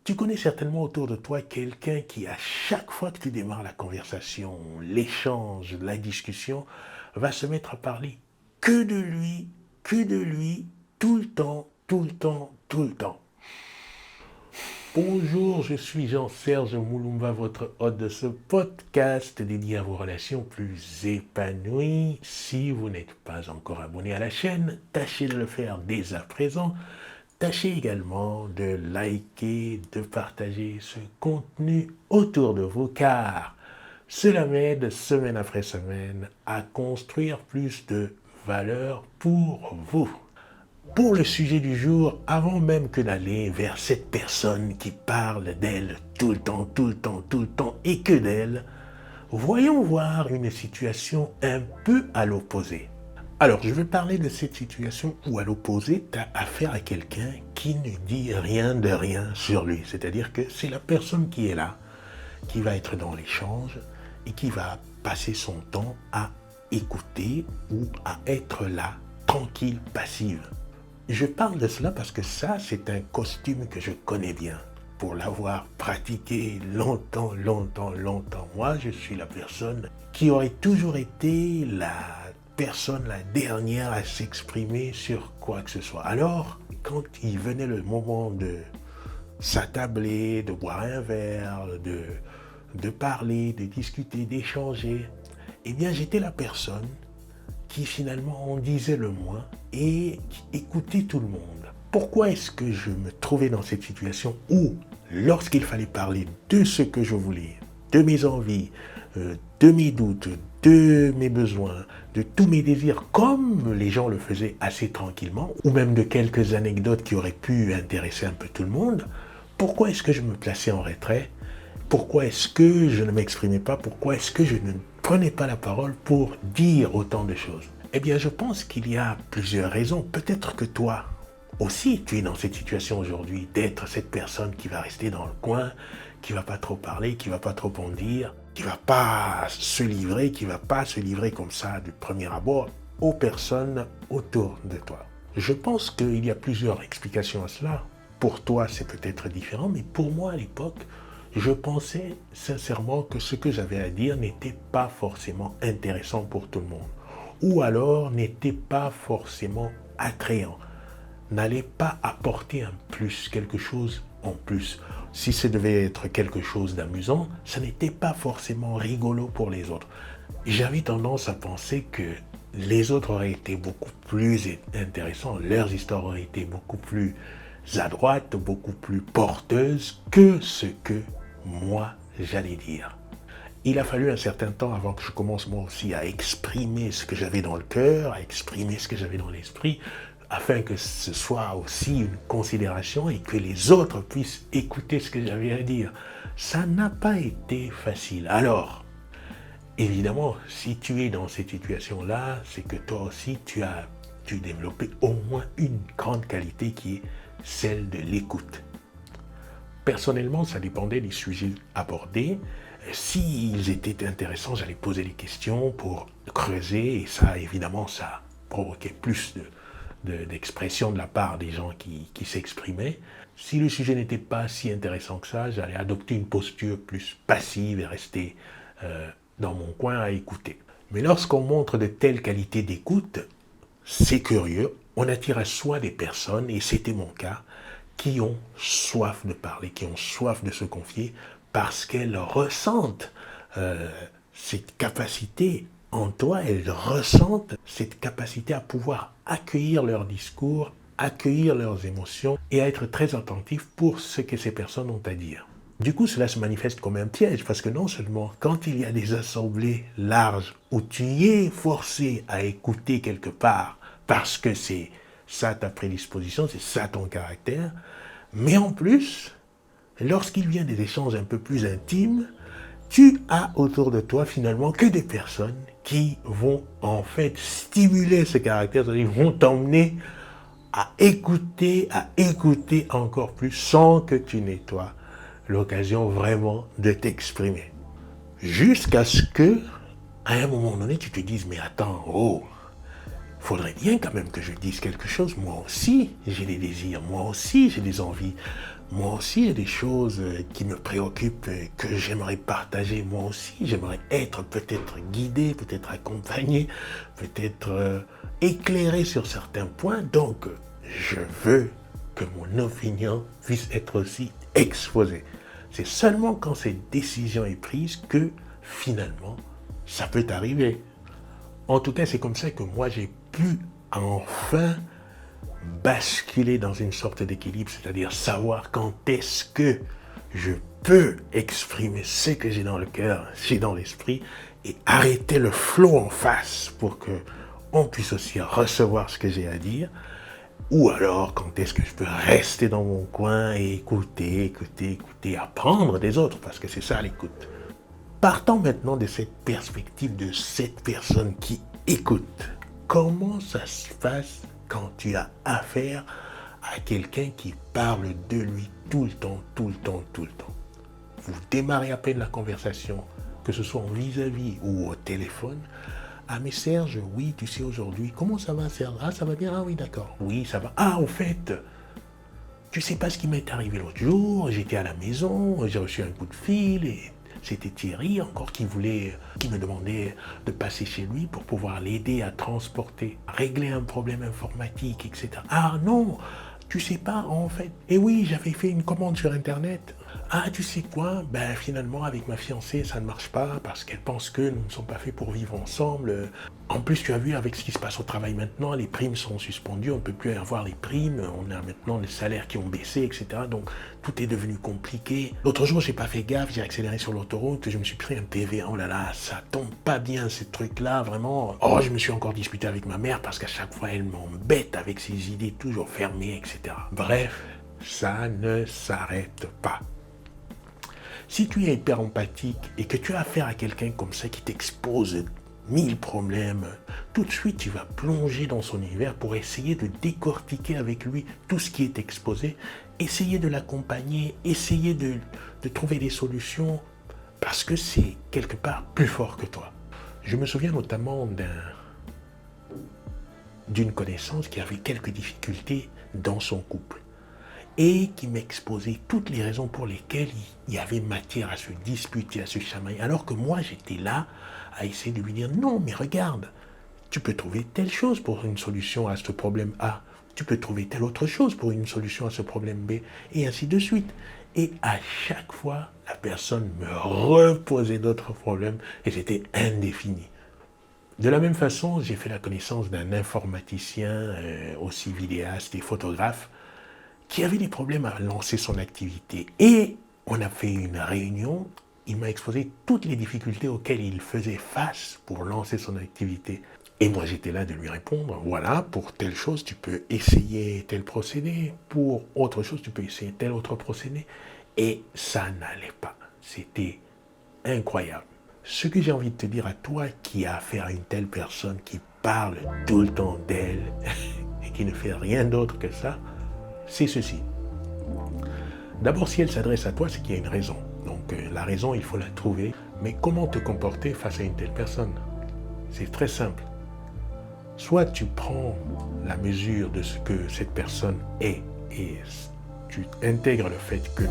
Tu connais certainement autour de toi quelqu'un qui, à chaque fois que tu démarres la conversation, l'échange, la discussion, va se mettre à parler que de lui, tout le temps, tout le temps, tout le temps. Bonjour, je suis Jean-Serge Moulumba, votre hôte de ce podcast dédié à vos relations plus épanouies. Si vous n'êtes pas encore abonné à la chaîne, tâchez de le faire dès à présent. Tâchez également de liker, de partager ce contenu autour de vous car cela m'aide semaine après semaine à construire plus de valeur pour vous. Pour le sujet du jour, avant même que d'aller vers cette personne qui parle d'elle tout le temps, tout le temps, tout le temps et que d'elle, voyons voir une situation un peu à l'opposé. Alors, je vais parler de cette situation où, à l'opposé, tu as affaire à quelqu'un qui ne dit rien de rien sur lui. C'est-à-dire que c'est la personne qui est là, qui va être dans l'échange et qui va passer son temps à écouter ou à être là, tranquille, passive. Je parle de cela parce que ça, c'est un costume que je connais bien. Pour l'avoir pratiqué longtemps. Moi, je suis la personne qui aurait toujours été la dernière à s'exprimer sur quoi que ce soit. Alors, quand il venait le moment de s'attabler, de boire un verre, de parler, de discuter, d'échanger, eh bien, j'étais la personne qui finalement en disait le moins et qui écoutait tout le monde. Pourquoi est-ce que je me trouvais dans cette situation où, lorsqu'il fallait parler de ce que je voulais, de mes envies, de mes doutes, de mes besoins, de tous mes désirs, comme les gens le faisaient assez tranquillement, ou même de quelques anecdotes qui auraient pu intéresser un peu tout le monde, pourquoi est-ce que je me plaçais en retrait? Pourquoi est-ce que je ne m'exprimais pas? Pourquoi est-ce que je ne prenais pas la parole pour dire autant de choses? Eh bien, je pense qu'il y a plusieurs raisons. Peut-être que toi aussi, tu es dans cette situation aujourd'hui, d'être cette personne qui va rester dans le coin, qui va pas trop parler, qui va pas trop en dire, qui va pas se livrer comme ça du premier abord aux personnes autour de toi. Je pense qu'il y a plusieurs explications à cela. Pour toi, c'est peut-être différent, mais pour moi, à l'époque, je pensais sincèrement que ce que j'avais à dire n'était pas forcément intéressant pour tout le monde, ou alors n'était pas forcément attrayant, n'allait pas apporter un plus, quelque chose en plus. Si ça devait être quelque chose d'amusant, ça n'était pas forcément rigolo pour les autres. J'avais tendance à penser que les autres auraient été beaucoup plus intéressants, leurs histoires auraient été beaucoup plus adroites, beaucoup plus porteuses que ce que moi j'allais dire. Il a fallu un certain temps avant que je commence moi aussi à exprimer ce que j'avais dans le cœur, à exprimer ce que j'avais dans l'esprit, afin que ce soit aussi une considération et que les autres puissent écouter ce que j'avais à dire. Ça n'a pas été facile. Alors, évidemment, si tu es dans cette situation-là, c'est que toi aussi, tu as développé au moins une grande qualité qui est celle de l'écoute. Personnellement, ça dépendait des sujets abordés. S'ils étaient intéressants, j'allais poser des questions pour creuser et ça, évidemment, ça provoquait plus d'expression de la part des gens qui s'exprimaient. Si le sujet n'était pas si intéressant que ça, j'allais adopter une posture plus passive et rester dans mon coin à écouter. Mais lorsqu'on montre de telles qualités d'écoute, c'est curieux, on attire à soi des personnes, et c'était mon cas, qui ont soif de parler, qui ont soif de se confier, parce qu'elles ressentent cette capacité en toi, elles ressentent cette capacité à pouvoir accueillir leurs discours, accueillir leurs émotions et à être très attentif pour ce que ces personnes ont à dire. Du coup, cela se manifeste comme un piège, parce que non seulement quand il y a des assemblées larges où tu es forcé à écouter quelque part, parce que c'est ça ta prédisposition, c'est ça ton caractère, mais en plus, lorsqu'il vient des échanges un peu plus intimes, tu as autour de toi finalement que des personnes qui vont en fait stimuler ce caractère, c'est-à-dire vont t'emmener à écouter encore plus sans que tu n'aies toi l'occasion vraiment de t'exprimer. Jusqu'à ce que, à un moment donné, tu te dises, mais attends, faudrait bien quand même que je dise quelque chose. Moi aussi, j'ai des désirs, moi aussi, j'ai des envies. Moi aussi, il y a des choses qui me préoccupent, que j'aimerais partager moi aussi. J'aimerais être peut-être guidé, peut-être accompagné, peut-être éclairé sur certains points. Donc, je veux que mon opinion puisse être aussi exposée. C'est seulement quand cette décision est prise que, finalement, ça peut arriver. En tout cas, c'est comme ça que moi, j'ai pu enfin basculer dans une sorte d'équilibre, c'est-à-dire savoir quand est-ce que je peux exprimer ce que j'ai dans le cœur, j'ai dans l'esprit, et arrêter le flot en face pour que on puisse aussi recevoir ce que j'ai à dire, ou alors quand est-ce que je peux rester dans mon coin et écouter, apprendre des autres, parce que c'est ça l'écoute. Partant maintenant de cette perspective de cette personne qui écoute, comment ça se passe quand tu as affaire à quelqu'un qui parle de lui tout le temps. Vous démarrez à peine la conversation, que ce soit en vis-à-vis ou au téléphone. Ah mais Serge, oui, tu sais aujourd'hui, comment ça va Serge? Ah ça va bien, ah oui d'accord, oui ça va. Ah au fait, tu sais pas ce qui m'est arrivé l'autre jour, j'étais à la maison, j'ai reçu un coup de fil et c'était Thierry encore qui me demandait de passer chez lui pour pouvoir l'aider à transporter, à régler un problème informatique, etc. Ah non, tu sais pas en fait. Et oui, j'avais fait une commande sur Internet. Ah, tu sais quoi? Ben finalement, avec ma fiancée, ça ne marche pas parce qu'elle pense que nous ne sommes pas faits pour vivre ensemble. En plus, tu as vu, avec ce qui se passe au travail maintenant, les primes sont suspendues, on ne peut plus avoir les primes, on a maintenant les salaires qui ont baissé, etc. Donc, tout est devenu compliqué. L'autre jour, j'ai pas fait gaffe, j'ai accéléré sur l'autoroute, je me suis pris un PV. Oh là là, ça tombe pas bien, ces trucs-là, vraiment. Oh, je me suis encore disputé avec ma mère parce qu'à chaque fois, elle m'embête avec ses idées toujours fermées, etc. Bref, ça ne s'arrête pas. Si tu es hyper empathique et que tu as affaire à quelqu'un comme ça qui t'expose 1000 problèmes, tout de suite tu vas plonger dans son univers pour essayer de décortiquer avec lui tout ce qui est exposé, essayer de l'accompagner, essayer de trouver des solutions parce que c'est quelque part plus fort que toi. Je me souviens notamment d'une connaissance qui avait quelques difficultés dans son couple et qui m'exposait toutes les raisons pour lesquelles il y avait matière à se disputer, à se chamailler, alors que moi j'étais là à essayer de lui dire non mais regarde, tu peux trouver telle chose pour une solution à ce problème A, tu peux trouver telle autre chose pour une solution à ce problème B, et ainsi de suite. Et à chaque fois, la personne me reposait d'autres problèmes et c'était indéfini. De la même façon, j'ai fait la connaissance d'un informaticien, aussi vidéaste et photographe, qui avait des problèmes à lancer son activité. Et on a fait une réunion, il m'a exposé toutes les difficultés auxquelles il faisait face pour lancer son activité. Et moi j'étais là de lui répondre, voilà, pour telle chose tu peux essayer tel procédé, pour autre chose tu peux essayer tel autre procédé. Et ça n'allait pas, c'était incroyable. Ce que j'ai envie de te dire à toi qui a affaire à une telle personne qui parle tout le temps d'elle et qui ne fait rien d'autre que ça, c'est ceci. D'abord, si elle s'adresse à toi, c'est qu'il y a une raison. Donc, la raison, il faut la trouver. Mais comment te comporter face à une telle personne? C'est très simple. Soit tu prends la mesure de ce que cette personne est et tu intègres le fait que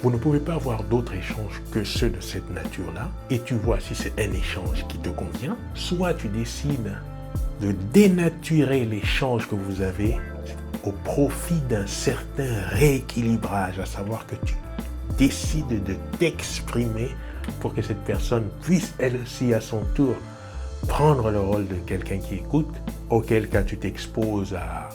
vous ne pouvez pas avoir d'autres échanges que ceux de cette nature-là et tu vois si c'est un échange qui te convient. Soit tu décides de dénaturer l'échange que vous avez au profit d'un certain rééquilibrage, à savoir que tu décides de t'exprimer pour que cette personne puisse elle aussi à son tour prendre le rôle de quelqu'un qui écoute, auquel cas tu t'exposes à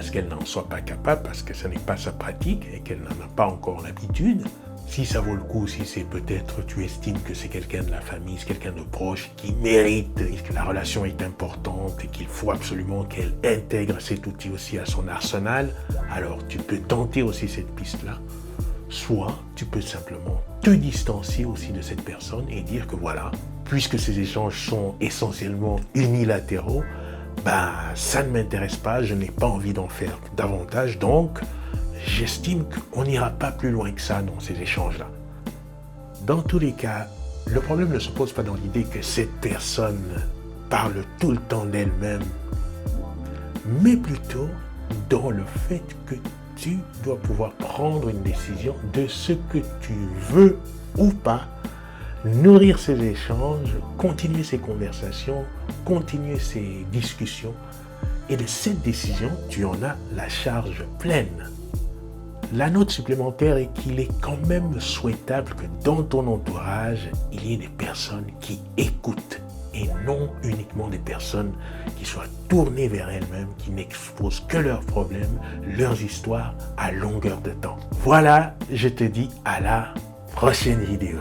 ce qu'elle n'en soit pas capable parce que ce n'est pas sa pratique et qu'elle n'en a pas encore l'habitude. Si ça vaut le coup, si c'est peut-être, tu estimes que c'est quelqu'un de la famille, c'est quelqu'un de proche qui mérite, et que la relation est importante et qu'il faut absolument qu'elle intègre cet outil aussi à son arsenal, alors tu peux tenter aussi cette piste-là. Soit tu peux simplement te distancier aussi de cette personne et dire que voilà, puisque ces échanges sont essentiellement unilatéraux, ça ne m'intéresse pas, je n'ai pas envie d'en faire davantage, donc j'estime qu'on n'ira pas plus loin que ça dans ces échanges-là. Dans tous les cas, le problème ne se pose pas dans l'idée que cette personne parle tout le temps d'elle-même, mais plutôt dans le fait que tu dois pouvoir prendre une décision de ce que tu veux ou pas, nourrir ces échanges, continuer ces conversations, continuer ces discussions. Et de cette décision, tu en as la charge pleine. La note supplémentaire est qu'il est quand même souhaitable que dans ton entourage, il y ait des personnes qui écoutent et non uniquement des personnes qui soient tournées vers elles-mêmes, qui n'exposent que leurs problèmes, leurs histoires à longueur de temps. Voilà, je te dis à la prochaine vidéo.